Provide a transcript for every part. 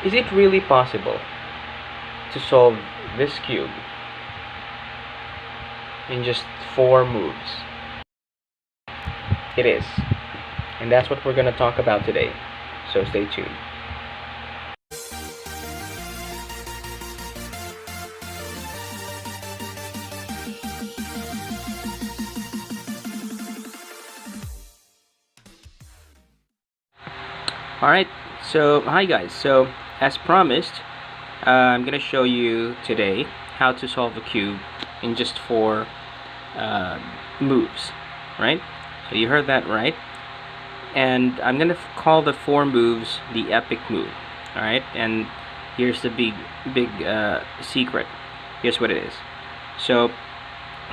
Is it really possible to solve this cube in just 4 moves? It is. And that's what we're going to talk about today. So stay tuned. Alright, so hi guys. So as promised, I'm going to show you today how to solve a cube in just 4 moves, right? So you heard that right. And I'm going to call the 4 moves the epic move. Alright, and here's the big secret. Here's what it is. So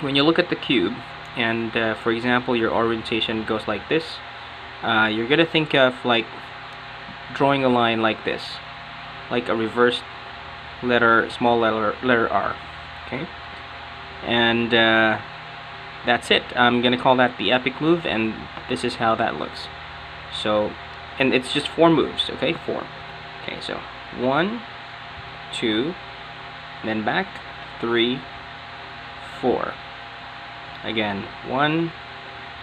when you look at the cube, and for example your orientation goes like this, you're going to think of like drawing a line like this, like a reversed small letter R. Okay, and that's it. I'm gonna call that the epic move, and this is how that looks. So, and it's just 4 moves. Okay, 4. Okay, so 1, 2, then back, 3, 4. Again, 1,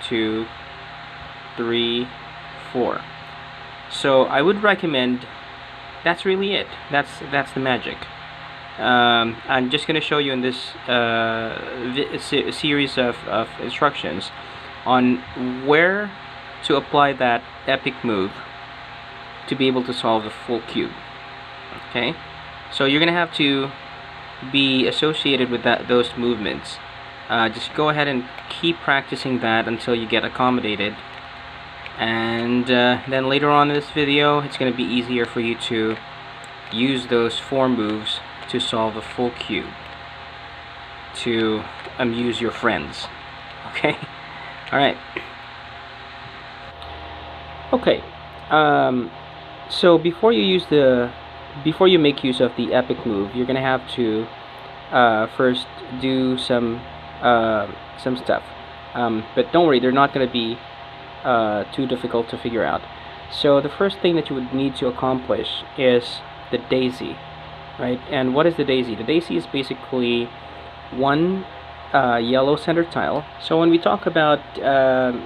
2, 3, 4. So I would recommend, that's really it. That's the magic. I'm just going to show you in this series of instructions on where to apply that epic move to be able to solve the full cube. Okay, so you're going to have to be associated with those movements. Just go ahead and keep practicing that until you get accommodated. And then later on in this video, it's going to be easier for you to use those 4 moves to solve a full cube, to amuse your friends. Okay? Alright. Okay. So before you make use of the epic move, you're going to have to first do some stuff. But don't worry, they're not going to be too difficult to figure out. So the first thing that you would need to accomplish is the daisy, right? And what is the daisy? The daisy is basically one yellow center tile. So when we talk about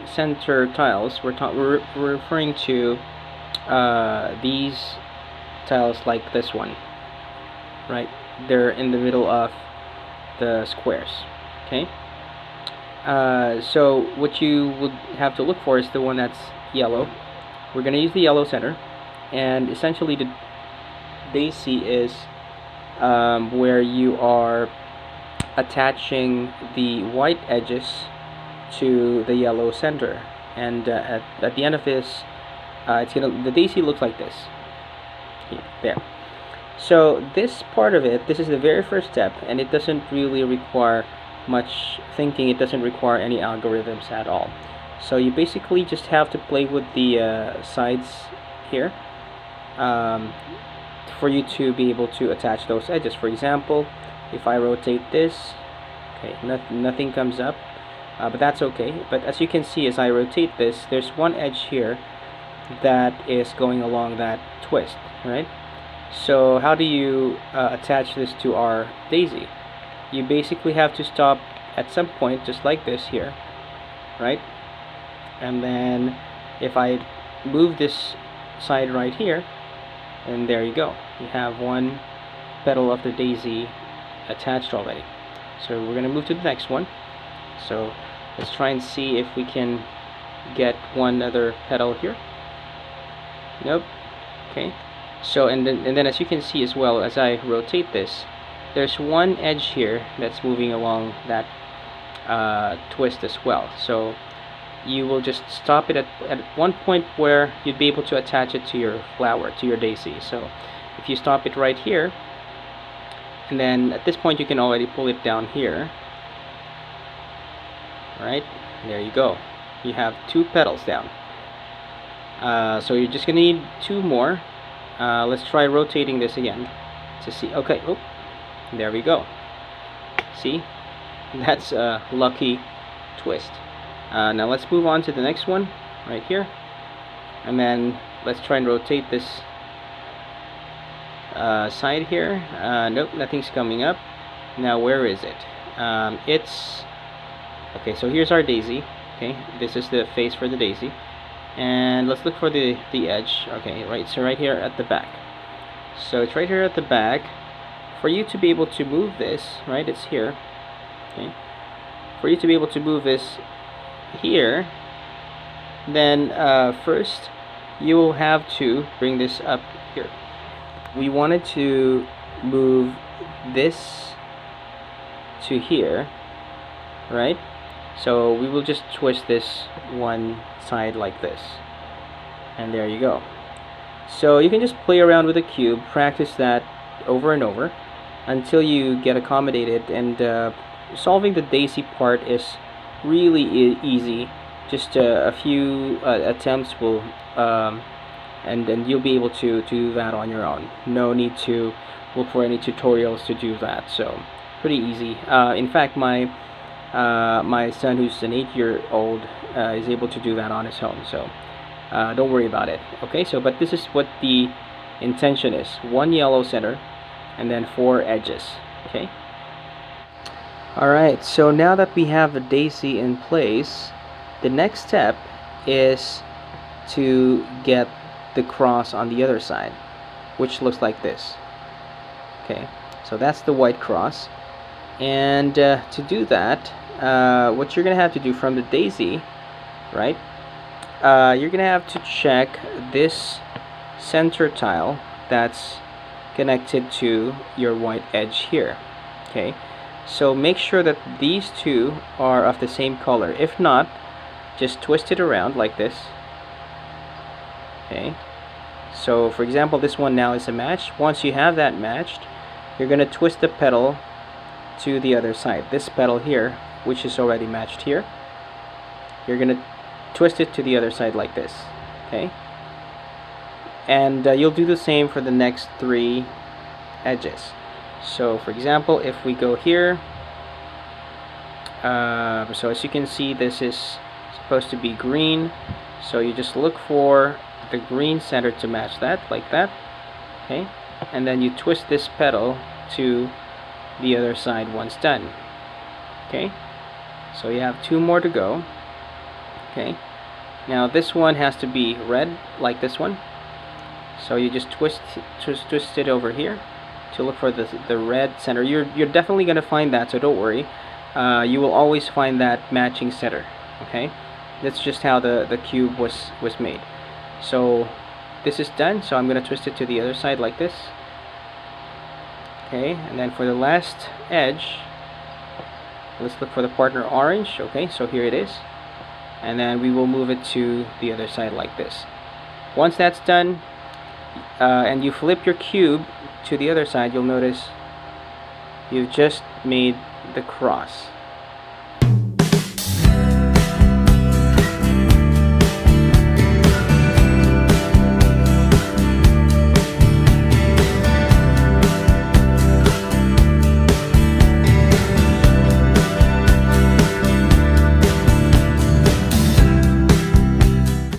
center tiles, we're referring to these tiles like this one, right? They're in the middle of the squares. Okay. So what you would have to look for is the one that's yellow. We're going to use the yellow center, and essentially the daisy is where you are attaching the white edges to the yellow center, and at the end of this, the daisy looks like this. Yeah, there. So this part of it, this is the very first step, and it doesn't really require much thinking. It doesn't require any algorithms at all. So you basically just have to play with the sides here for you to be able to attach those edges. For example, if I rotate this, okay, nothing comes up, but that's okay. But as you can see, as I rotate this, there's one edge here that is going along that twist, right? So how do you attach this to our daisy? You basically have to stop at some point, just like this here, right? And then if I move this side right here, and there you go, you have one petal of the daisy attached already. So we're going to move to the next one. So let's try and see if we can get one other petal here. Nope. Okay. So and then as you can see as well, as I rotate this, there's one edge here that's moving along that twist as well. So you will just stop it at one point where you'd be able to attach it to your flower, to your daisy. So if you stop it right here, and then at this point you can already pull it down here, right? There you go. You have 2 petals down. So you're just gonna need 2 more. Let's try rotating this again to see. Okay, oh, there we go. See, that's a lucky twist. Now let's move on to the next one right here, and then let's try and rotate this side here. Nope, nothing's coming up. Now where is it? It's okay, so here's our daisy. Okay, this is the face for the daisy, and let's look for the edge. Okay, right, so right here at the back. So it's right here at the back. For you to be able to move this, right, it's here. Okay, for you to be able to move this here, then first you will have to bring this up here. We wanted to move this to here, right? So we will just twist this one side like this, and there you go. So you can just play around with the cube, practice that over and over until you get accommodated, and solving the daisy part is really easy. Just a few attempts will and then you'll be able to do that on your own. No need to look for any tutorials to do that. So pretty easy. In fact, my son, who's an 8-year-old, is able to do that on his own. So don't worry about it. Okay, so but this is what the intention is: one yellow center and then 4 edges. Okay. Alright, so now that we have the daisy in place, the next step is to get the cross on the other side, which looks like this. Okay, so that's the white cross, and to do that, what you're gonna have to do from the daisy, right, you're gonna have to check this center tile that's connected to your white edge here. Okay, so make sure that these two are of the same color. If not, just twist it around like this. Okay, so for example, this one now is a match. Once you have that matched, you're going to twist the petal to the other side. This petal here, which is already matched here, you're going to twist it to the other side like this. Okay, and you'll do the same for the next 3 edges. So for example, if we go here, so as you can see, this is supposed to be green, so you just look for the green center to match that, like that. Okay, and then you twist this petal to the other side once done. Okay, so you have 2 more to go. Okay, now this one has to be red like this one, so you just twist it over here to look for the red center. You're definitely gonna find that, so don't worry. You will always find that matching center. Okay, that's just how the cube was made. So this is done, so I'm gonna twist it to the other side like this. Okay, and then for the last edge, let's look for the partner orange. Okay, so here it is, and then we will move it to the other side like this. Once that's done, and you flip your cube to the other side, you'll notice you've just made the cross.